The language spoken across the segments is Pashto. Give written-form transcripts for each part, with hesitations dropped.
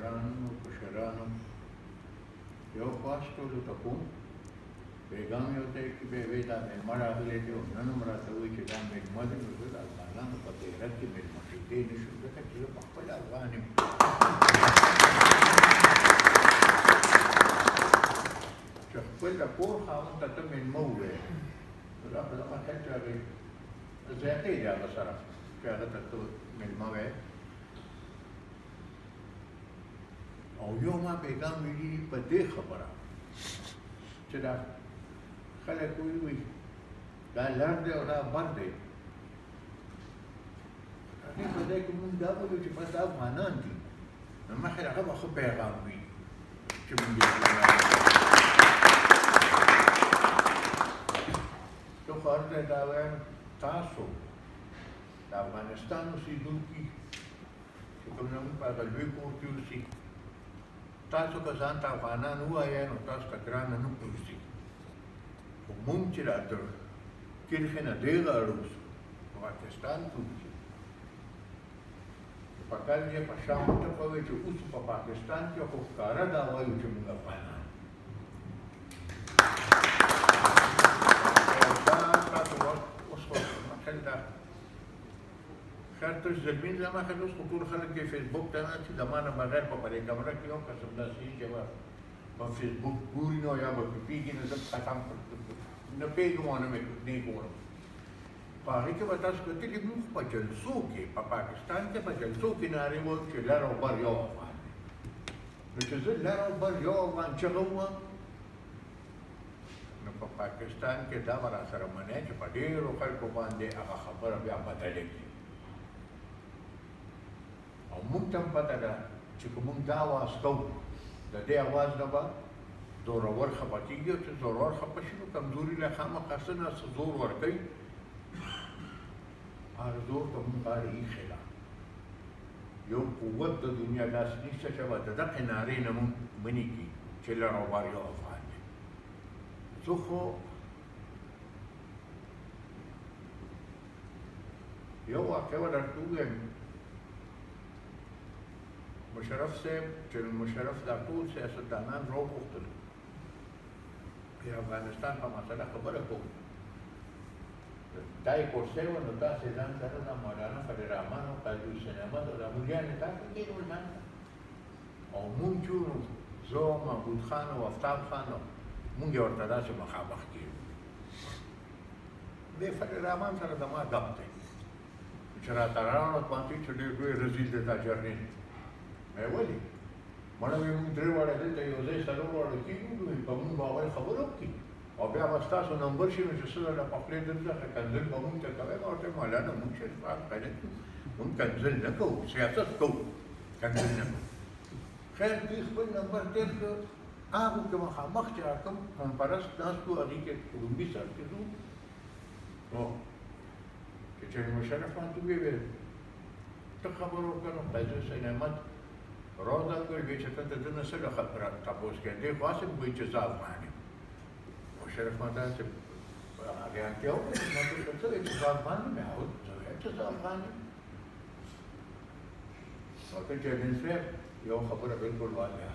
مشرانو کشرانو یو خواست ټولو ته کوم پیغام یې ورته چې بیا دا مېلمه راغلی دی او نن هم راته وایي چې دا مېلمه دی نو زه د افغانانو په غیرت کې مېلمه کېدی نه شم ځکه چې زه پخپله افغان یم چې خپل د کور خاوند ته ته مېلمه ووایې نو دا په دغه خیال چې هغې زیاتې دی هغه سره چې هغه ته ته مېلمه وایې او یو ما پیغام ویلي په دې خبره چې دا خلک وایي دا لر دی او دا بر دی هغې په ځای کې مونږ دا وایو چې بس دا افغانان دي نو مخکې هغه به ښه پیغام وي چې مونږ زه خو هر ځای دا وایم تاسو د افغانستان اوسېدونکي چې کوم زموږ په هغه لوی کور کې اوسي تاسو که ځان ته افغانان ووایئ نو تاسو ته ګرانه نه پرېږدي خو مونږ چې راته کرښې نه دېغه اړوسو په پاکستان کې اوسو پکار دی په شام ته کوي چې اوس په پاکستان کې خو ښکاره دا وایو چې موږ افغانان دا تاسو اوس خو مخکې دا خیر تاسو زمین له مخکې اوس خو ټول خلک یې فیسبوک ته نه چې زما نه بغیر په پرې کمره کې یو قسم داسې چې به په فیسبوک ګوري نو یا به پیږي نو زه ختم نه پیږم او نه مې نه ګورم په هغې کې به تاسو کتلي موږ په جلسو کې په پاکستان کې په جلسو کې نارې وویل چې لر او بر یو افغان دی نو چې زه لر او بر یو افغان چغه ووم نو په پاکستان کې دا به راسره منی چې په ډېرو خلکو باندې هغه خبره بیا بدله کړي او موږ ته هم پته ده چې که موږ دا اواز کوو د دې اواز نه به زورور خفه کېږي او چې زورور خفه شي نو کمزوري له خامخا څه نه څه زور ورکوي هغه زور ته موږ غاړه ایښې ده یو قوت د دنیا داسې نشته چې به د دغې نارې نه موږ منې کړي چې لر او بر یو افغان دی زه خو یو واقعه به درته ووایم مشرف صاحب چې مشرف دا ټول سیاستدانان راوغوښتل د افغانستان په مسله خبره کوو دا یې کورسۍ وه نو داسې ځان سره د مولانا فضل الرحمن او قاضي حسین احمد او دا ملیان یې تاسو کېنول ځان ته او مونږ چې وو زه محمود خان او افتاب خان مونږ یې ورته داسې مخامخ کېږو دې فضل الرحمن سره زما ګپ دی چې راته راوړه پوهنتون چې ډېر لوی رزیل دی دا جرنیل مې ولې مړه وایي مونږ درې واړه دلته یو ځای څلور واړه کېږو نو په مونږ به اول خبره وکړي او بیا به ستاسو نمبر شي نو چې څه درله پخلی درڅخه کنځل به مونږ ته کوئ ما ورته مولانا مونږ چې غلط مونږ کنځل نه کوو سیاست کوو کنځل نه کوو خیر دوی خپل نمبر تېر کړ هغو کې مخامخ چې راکم قومپرست ناست وو هغې کې کولمبي سر کې ځو نو چې مشرف ماته وویل ته خبر وکړه نو قاضي حسین احمد راوځه کړ ویې چې ته د ده نه څه تپوس کوې دی خو هسې وایي چې زه افغان یم مشرف ماته چې هغې اړتیا وکړه ما ته ورته څه وایي چې زه افغان یم زه وایم چې زه افغان یم ورته جیلین صاحب یو خبره بلکل واضحه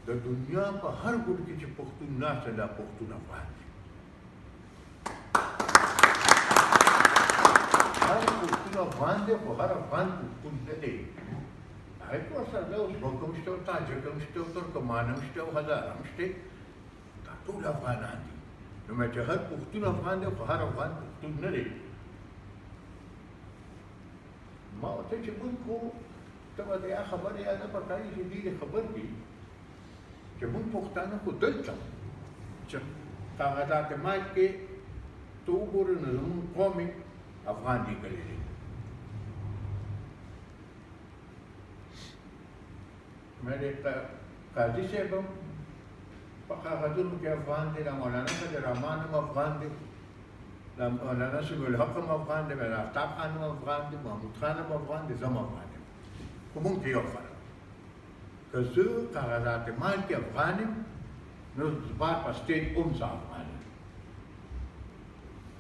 د دنیا په هر ګوټ کې چې پښتون ناست دی دا پښتون افغان دی هر پښتون افغان دی خو هر افغان پښتون نه دی هغې کې ورسره دا اوس بوکم شته او تاجک هم شته او ترکمان هم شته او هزاره هم شته دا ټول افغانان دي نو مې چې هر پښتون افغان دی خو هر افغان پښتون نه دی ما ورته چې موږ خو ته به د یا خبرې یا نه پکاري چې دوی دې خبر دي چې موږ پښتانه خو دلته چې کاغذات مات کې ته وګورې نو زموږ قوم افغان لیکلی دی مې قاضي صاحب هم په کاغذونو کې افغان دی د مولانا فضل الرحمن هم افغان دی د مولانا سمیع الحق هم افغان دی د افتاب خان هم افغان دی محمود خان هم افغان دی زه هم افغان یم خو موږ کې یو فرق که زه کاغذات مال کې افغان یم نو زما په سټیټ هم زه افغان یم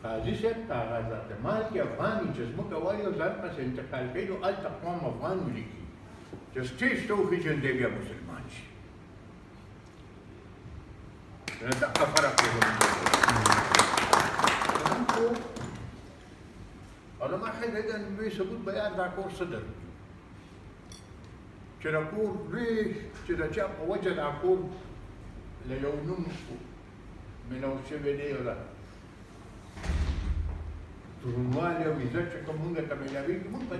قاضي صاحب کاغذات مال کې افغان وي چې زموږ وایي او ځان پسې انتقال کوي نو هلته قوم افغان ولیکي چې سټیج ته وخېژل دی بیا مسلمان شي. دغه فرق دی علما ښایي د لوی ثبوت بیان دا کور څه درلود چې دا کور لوی چې د چا په وجه دا کور له یو نوم مینو شوی دی او دا دروندوالی او عزت چې کوم مونږ ته میلاوېږي مونږ په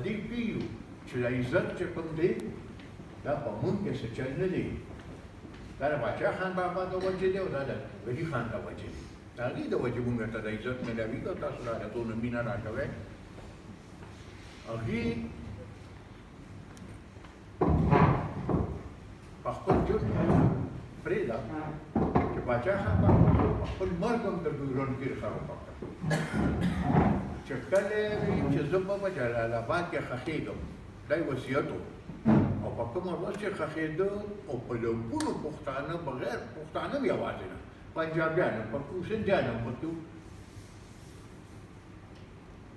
دې پوهېږو چې دا عزت چې کوم دی دا په مونږ کې څه چل نه دی دا د باچا خان بابا د وجې دی او دا د ولي خان د وجې دی د هغې د وجې مونږ ته د عزت میلاوېږي او تاسو راله دونه مینه راکوئ هغې په خپل ژوند پرېږده چې باچا خان بابا په خپل مرګ هم د ډیورنډ خراب وکړ چې کله وي چې زه به په جلال آباد کې ښخېږم دا یې وصیت و او په کومه ورځ چې ښخېده او په لکونو پښتانه بغیر پښتانه هم یوازې نه پنجابیان هم پکې وو سندیان هم پکې وو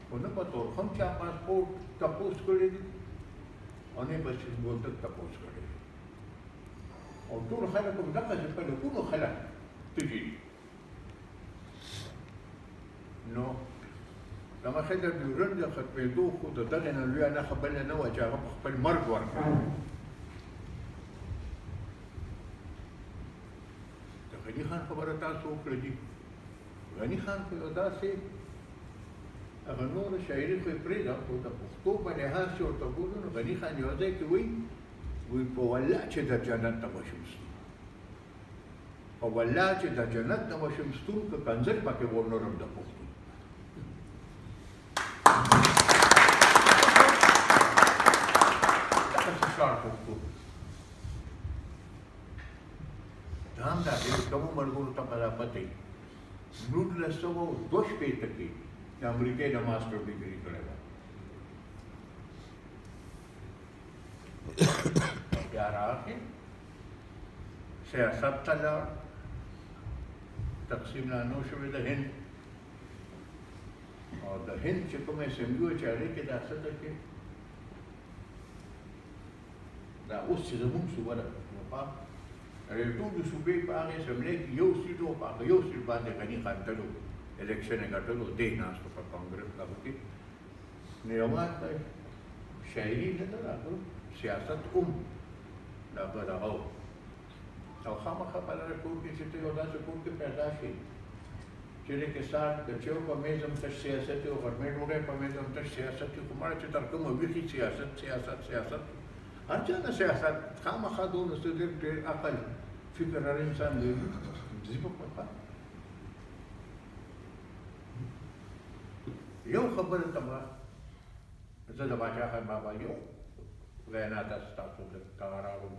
خو نه په تورخم چا پاسپورټ تپوس کړی دي او نه په سیمبوتک تپوس کړی دي او ټول خلک هم دغسې په لکونو خلک تږي دي نو د مخې د ډیورنډ د ختمېدو خو د دغې نه لویه نښه بله نه وه چې هغه په خپل مرګ ورکړ د غني خان خبره تاسو وکړه دي غني خان خو یو داسې هغه نوره شاعري خو یې پرېږده خو د پښتو په لحاظ چې ورته ګورو نو غني خان یو ځای کې وایي په والله چې د جنت ته وشم ستون په والله چې د جنت ته وشم ستون که کنځل پکې ورنورم د پښتون دا هم دا ډېر کمو ملګرو ته په دا پته وي 1962 کې د امریکې د ماسټر ډګري کړې وه بیا راغی سیاست ته لاړ تقسیم نامه شوې د هند او د هند چې کومه اسمبلي وه چې هغې کې دا څه ده کې دا اوس چې زموږ صوبه ده ټولې صوبې په هغې اسمبلۍ کې یو سیټ و په هغه یو سیټ باندې غني خان تلو الیکشن یې ګټلو دی ناست په کانګرس دغه کې نو یوه شاعري نه ده راغلو سیاست هم دغه دغه او خامخا په دغه کور کې چې ته یو داسې کور کې پیدا شي چې د کسان د چیو په میز هم تش سیاست وي او غرمې ډوډۍ په میز هم تش سیاست وي خو مړه چې تر کومه ویښي سیاست هر چا نه سیاست خامخا دونه څه ډېر عقل فکر هر انسان لري ځي په خوا یو خبره ته به زه د باچا خان بابا یو وینا تاسو ته راوړم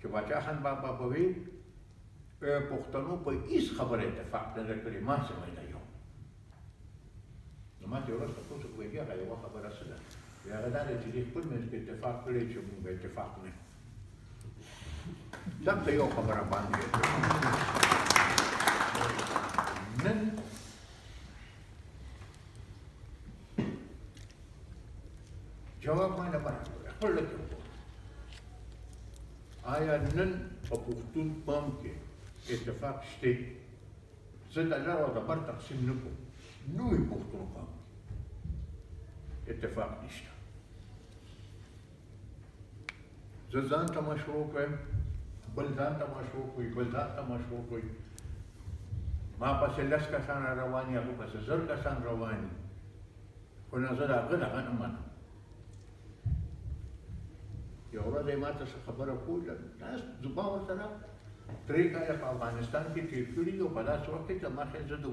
چې باچا خان بابا به وي پښتنو په هېڅ خبره اتفاق نه ده کړې ما څه وینا یو نو ما ته یو ورځ تپوس وکړی بیا هغه یوه خبره څه ده هغه دا دی چې دوی خپل منځ کې اتفاق کړی چې موږ به اتفاق نه دلته یو خبره باندې نن جواب مانه برابر خپل لکه آیا نن په پښتون قوم کې اتفاق شته زه د لر او د بر تقسیم نه کوم نوی پښتون قوم اتفاق نشته زه ځان ته مشروع کړم بل ځان ته مشروع کړئ بل ځان ته مشروع کړئ ما پسې 10 کسان روان دي هغه پسې 1000 کسان روان دي خو نه زه د هغه دغه نه منم یو ورځ یې ما ته څه خبره کوله زما ورسره 3 کاله په افغانستان کې تېر کړي او په داسې وخت کې چې ما ښایي زه د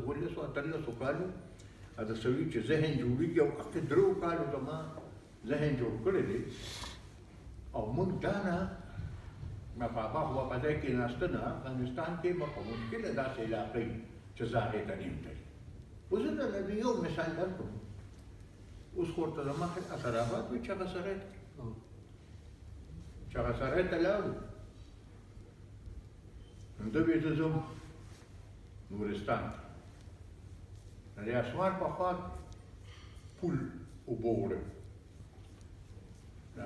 18 کالو د سړي چې ذهن جوړېږي او هغې 3 کالو زما ذهن جوړ کړی دی او موږ دا نه بابا خو په ځای کې ناسته نه افغانستان کې به په مشکله داسې علاقې چې زه هغې ته نیم تلي اوس زه درله یو مثال درکړم اوس خو ورته زما اثرآباد وي چغه سرای ته چغه سرای ته لاړو نو ده وایي زه ځم نورستان ته د اسمان په خوا پول اوبه وړم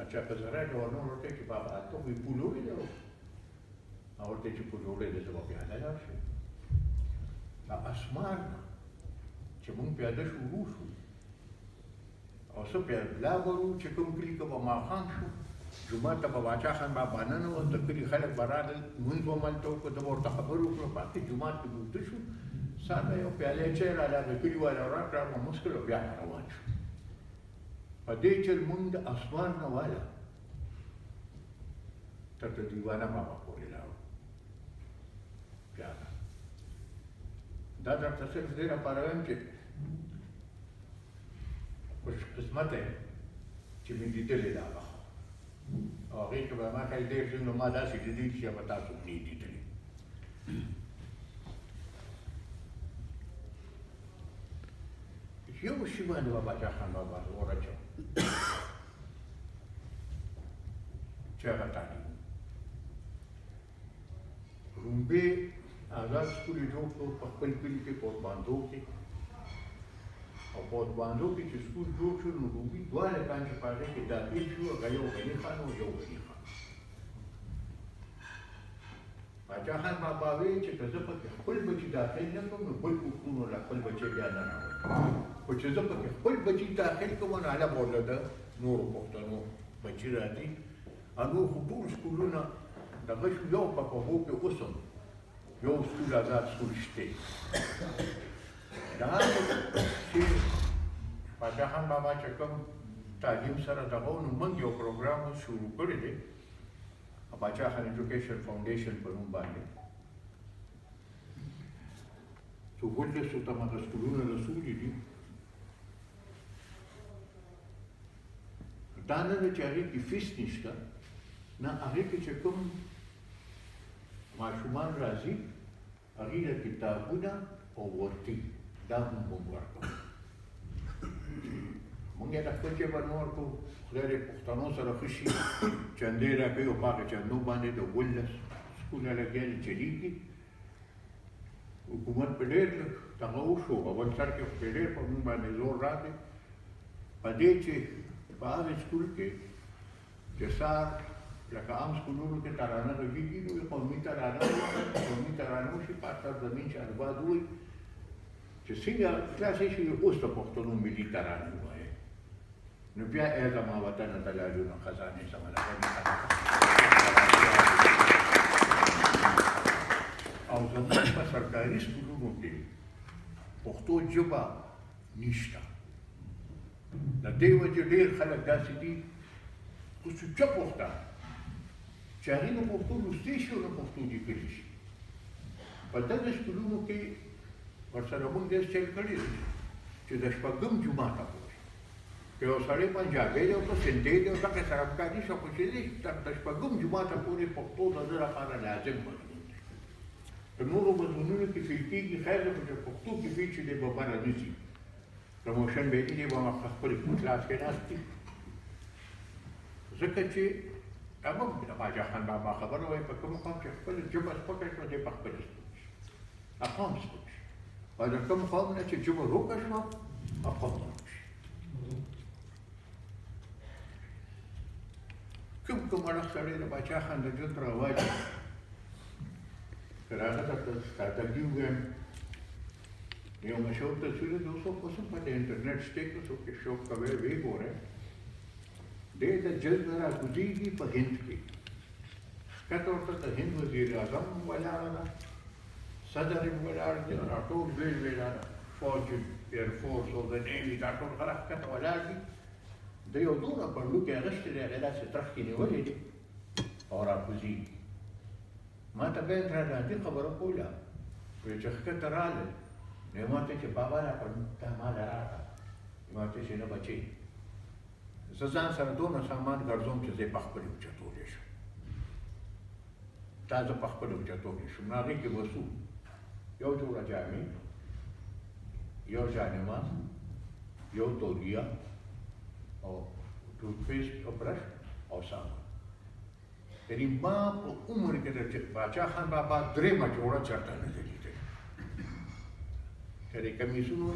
چې په زراعت ورنور ورته چې بابا ته وی پولوړي دی او ورته چې پولوړي دی زما پیاده لاړ شي دا اسمان چې مونږ پیاده شروع شو او څه پیاده لا ورو چې کوم کلي کې به ماښام شو جومات ته به باچا خان بابا ننه و د کلي خلک به راغلل لمونځ به ملته وکړو ده به ورته خبرې وکړو پاتې جومات کې به وده شو ساده یو پیاله چای راله د کلیوالو راکړه مو مونځ کړو بیا روان شو په دې چې لمونځ د اسمان نه واله تر د دیوانه بابا پورې لاړو پیاده دا درته صرف دې لپاره وایم چې خوش قسمته چې مې لیدلې دا هغه او هغې کې به ما ښایي ډېر ځای نو ما داسې لیدلي چې به تاسو نه یې لیدلي یو شي باندې به باچا خان بابا زور اچوه چې هغه تعلیم رومبې آزاد سکول یې جوړ کړو په خپل کلي کې پورتباندو کې او پورتباندو کې چې سکول جوړ شو نو رومبې دواړه کان چې په هغې کې داخل شو هغه یو غني خان او یو غني خان باچا خان بابا وایي چې که زه پکې خپل بچي داخل نه کړم نو بل پښتون له خپل بچي بیا نه راوړم خو چې زه پکې خپل بچي داخل کړم نو هله به ورله د نورو پښتنو بچي راځي نور خو ټول سکولونه دغه شو یو په پهو کې اوس هم یو سکول آزاد سکول شته دا چې باچا خان بابا چې کوم تعلیم سره دغه نو موږ یو پروګرام شروع کړی دی باچا خان ایجوکیشن فاونډیشن په نوم باندې څو ولسو ته هغه سکولونه رسولي دي دا نه ده چې هغې کې فیس نشته نه هغې کې چې کوم ماشومان راځي هغې له کتابونه او ورتي دا هم موږ ورکوو موږ یې د خپل جیبه نه ورکوو خدای دې پښتنو سره ښه شي چندې راکوي او په هغه چندو باندې د 11 سکولونه لګیا دي چلېږي حکومت په ډېر دغه وشو اول سر کې خو ډېر په موږ باندې زور راغی په دې چې په هغه سکول کې چې سهار لکه عام سکولونو کې ترانه غږېږي نو قومي ترانه وشي په اثر زمین شهرباد ووایي چې څنګه خلاصې شي اوس د پښتنو ملي ترانې ووایي نو بیا ای زما وطنه د لالونو خزانې زما او زموږ په سرکاري سکولونو کې پښتو ژبه نشته د دې وجې ډېر خلک داسې دي خصوصا پښتانه چې هغې نه پښتو لوستی شي او نه پښتو لیکلی شي په دغه سکولونو کې ورسره موږ داسې چل کړی دی چې د شپږم جوماته پورې که یو سړی پنجابی دی او که سندی دی او دغه سره همکاري شو خو چې دی د شپږم جوماته پورې پښتو د ده لپاره لازم مضمون دی په نورو مضمونونو کې فیل کېږي خیر دی چې پښتو کې فیل چې دی به بره نه ځي پروموشن به یې دی به خپل کلاس کې ناست دي ځکه چې امام د باچا خان بابا خبره وایي په کوم قوم چې خپل ژبه سپکه شوه دی په خپله سپک شي اقوام سپک شي او د کوم قوم نه چې ژبه روکه شوه اقوام روک شي کوم اړخ سړی د باچا خان د ژوند رواج که راغه ته ساتګي ووایم یو مشهور تصویر دی اوس خو په انټرنیټ شته که څوک یې شوق کوي ویې ګورئ دی د جذب راکوزېږي په هند کې ښکته ورته د هند وزیر اعظم ولاړه ده صدر یې ولاړ دی دا ټول بېل فوج ایرفورس او د نیوي دا ټول خلک ښکته ولاړ دي د یو دونه پنډوکې اغوښتې دی هغې داسې ترخکې نیولې دي او راکوزېږي ما ته بیا درنه خبره کوله وایي چې ښکته راغلل نو یې ما ته چې بابا دا پنډوک تا ماله راکړه ما ته چې نه بچې زه ځان سره دونه سامان ګرځوم چې زه یې په خپلې اوچتولی شم دا زه په خپله اوچتولی شم نو هغې کې وسو یو جوړه جامې یو جانماز یو تولیه او ټوتپیسټ او برش او صابون یعنې ما په عمر کې د باچا خان بابا درېیمه جوړه چېرته نه ده لیدلې چې د کمیسونو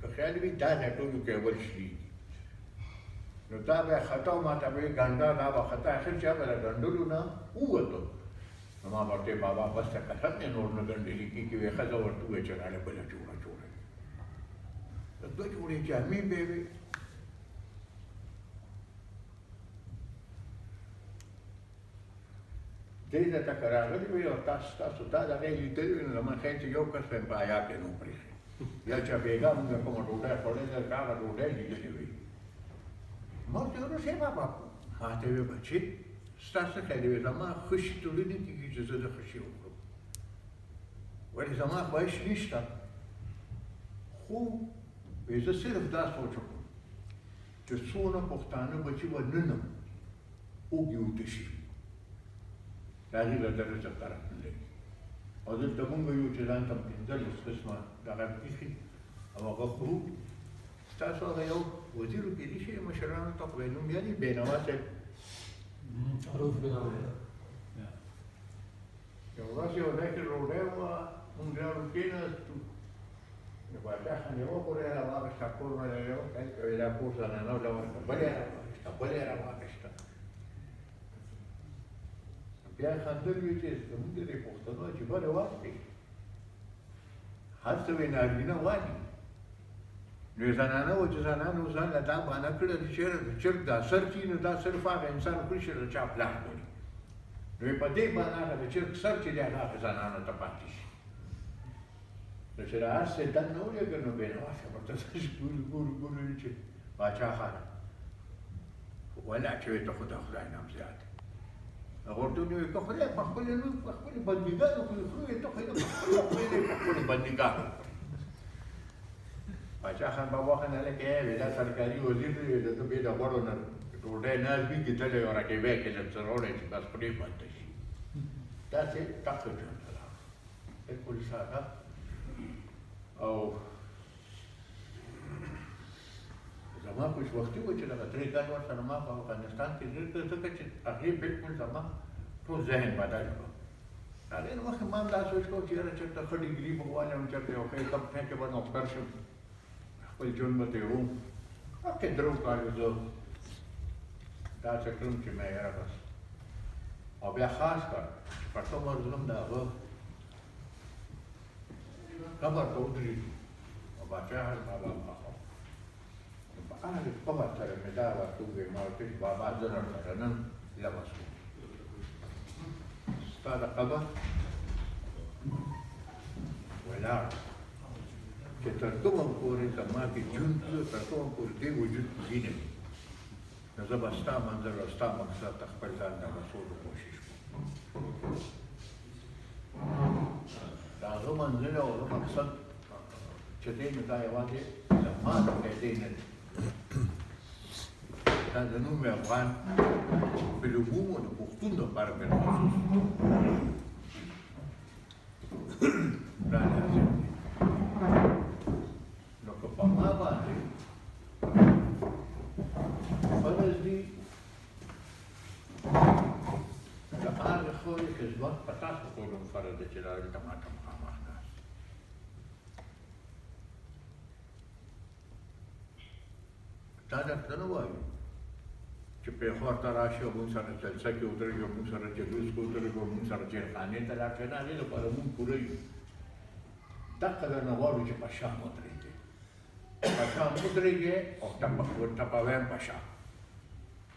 که خیال وي دا ټولو کې اول شلېږي نو دا بیا خطا ما ته به ګنډه دا به خطا اخر چا به د ګنډلو نه ووتو نو ما ورته بابا بس ته قسم مې نور نه ګنډلي کېږي وایي ښځه ورته وویل چې راله بله جوړه دوه جوړې جامې به وې دې ته که راغلي وي او تاسو دا د هغې لیدلي وي نو زما خیال چې یو کس به په حیا کې نه پرېښي یا چې بېګا مونږ کومه ډوډۍ خوړلې ده هغه ډوډۍ لیدلې وي ما ورته وویل صاحب بابا ما ته ویې بچې ستا څه خیال دی زما خوشي توړی نه کېږي چې زه د خوشي وکړم ولې زما خواهش نشته خو وایي زه صرف دا سوچ وکړم چې څونه پښتانه بچي به نن هم اوږې اوږده شي د هغې له درې څه طرف نه لري او دلته مونږ یو چې ځان ته پنځلس قسمه دغه پېښې او هغه خورو ستاسو هغه یو وزیر وکیدی شي مشرانو ته خو یې نوم یادي بینوا صاحب رؤوف بینوا یو ورځ یو ځای کې ډوډۍ وه مونږ دواړو کېناستو د باچا خان یې وخوړې راواخېسته کور باندې یې وکړل دا کور زنانه له ورته بل یې راواخېسته بل یې راواخېسته بیا یې خندل وي چې زموږ د دې پښتنو عجیبه رواج دی هر څه وایي نارینه وایي نو یې زنانه وه چې زنانو ځان له دا بهانه کړې چې چېرې د چرګ دا سر چې نو دا صرف هغه انسان خوري چې د چا پلار لري نو یې په دې بهانه هغه د چرګ سر چې دی هغه زنانو ته پاتې شي نو چې د هر څه دن نه ولېږه نو بېنوا صاحب ورته داسې ګوري چې باچا خانه ولا چې وایي ته خو د خدای نام زیات هغه ورته وویل که خدای په خپلې بندګانو خو یې خوري ته خو یې په خپلو بندګانو باچا خان بابا خان هلکه یې ویل دا سرکاري وزیر دی د ده بې د غوړو نه ډوډۍ نه لوېږي تللی یو رقیبی کې لږ څه راوړی چې بس خولې بنده شي داسې ټاکه ژوند ته راغله بالکل ساده او زما خوشبختي وه چې دغه درې کال ورسره ما په افغانستان کې تېر کړ ځکه چې هغې بالکل زما ټول ذهن بدل کړو هغې نه مخکې ما هم دا سوچ کوم چې یاره چېرته ښه ډګري به ووایم چېرته یو ښه کمپنۍ کې به نوکر شم خپل ژوند به تېروم مخکې درو کالو زه داسې کړم چې مې یاره بس او بیا خاص کار چې په کوم ورځلم د هغه قبر ته ودرېږو او باچا حضرت بابا مخه په هغې قبر سره مې دا ورته وویل ما ورته چې بابا زه درسره نن لمس وم ستا د قبر ولاړ چې تر کومه پورې زما کې ژوند وي تر کومه پورې دې وجود کې وینه وي نو زه به ستا منظر او ستا مقصد ته خپل ځان ته رسولو کوشش کوم د هغه منزل او هغه مقصد چې دی نو دا یوازې زما د فایدې نه دی دا د نوم افغان بالعموم او د پښتون دپاره بالخصوص دا لازم دی نو که په ما باندې فرض دي د هغې خورې خدمت په تاسو کولو فرض دی چې دلته ما ته مخامخ ناست دا درته نه وایو چې پېښور ته راشي او موږ سره جلسه کې ودرېږي او موږ سره جلوس کې ودرېږي او موږ سره جیلخانې ته لاړ شي نه هغې لپاره موږ پوره یو دقه درنه غواړو چې په شام ودرېږي په شام ودرېږي او ټپویم په شا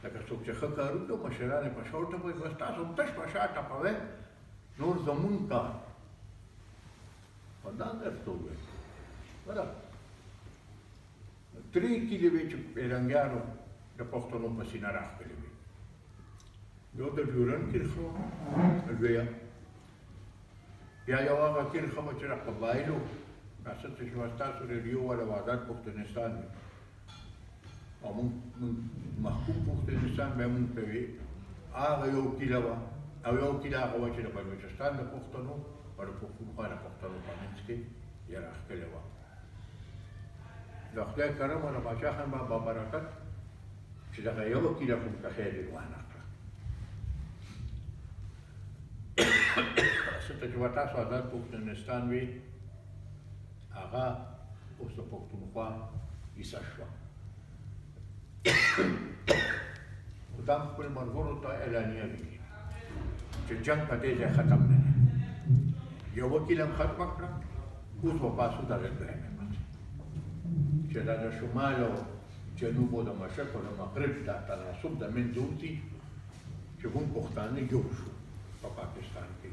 لکه څوک چې ښه کار وکړي مشران یې په شا وټپوي بس تاسو هم تش په شا ټپوئ نور زمونږ کار په دا درته وویل برابر درې کلي وې چې پیرنګیانو د پښتنو په سینه راښکلې وې یو د ډیورنډ کرښه وه لویه یا یو هغه کرښه وه چې د قبایلو څه چې وه ستاسو ریډیو والا آزاد پښتونستان وي او موږ محکوم پښتونستان به موږ ته وي هغه یو کیله وه او یو کیله هغه وه چې د بلوچستان د پښتنو او د پښتونخوا د پښتنو په منځ کې یې راښکلې وه د خدای کرم او د باچا خان بابا برکت چې دغه یوه کیله کوم که خیر یې وانه کړه څه ته چې به تاسو آزاد پښتونستان وي هغه اوس د پښتونخوا حصه شوه صدام خپل ملګرو ته اعلامیه لیکي چې جنګ په دې ځای ختم نه دی. یو وکیل هم ختمه کړه، اوس به پاسو دغه دویمه پاتې چې دا د شمال او جنوب او د مشرق او د مغرب دا تناسب د منځه وځي چې کوم پښتانه جوړ شو په پاکستان کې.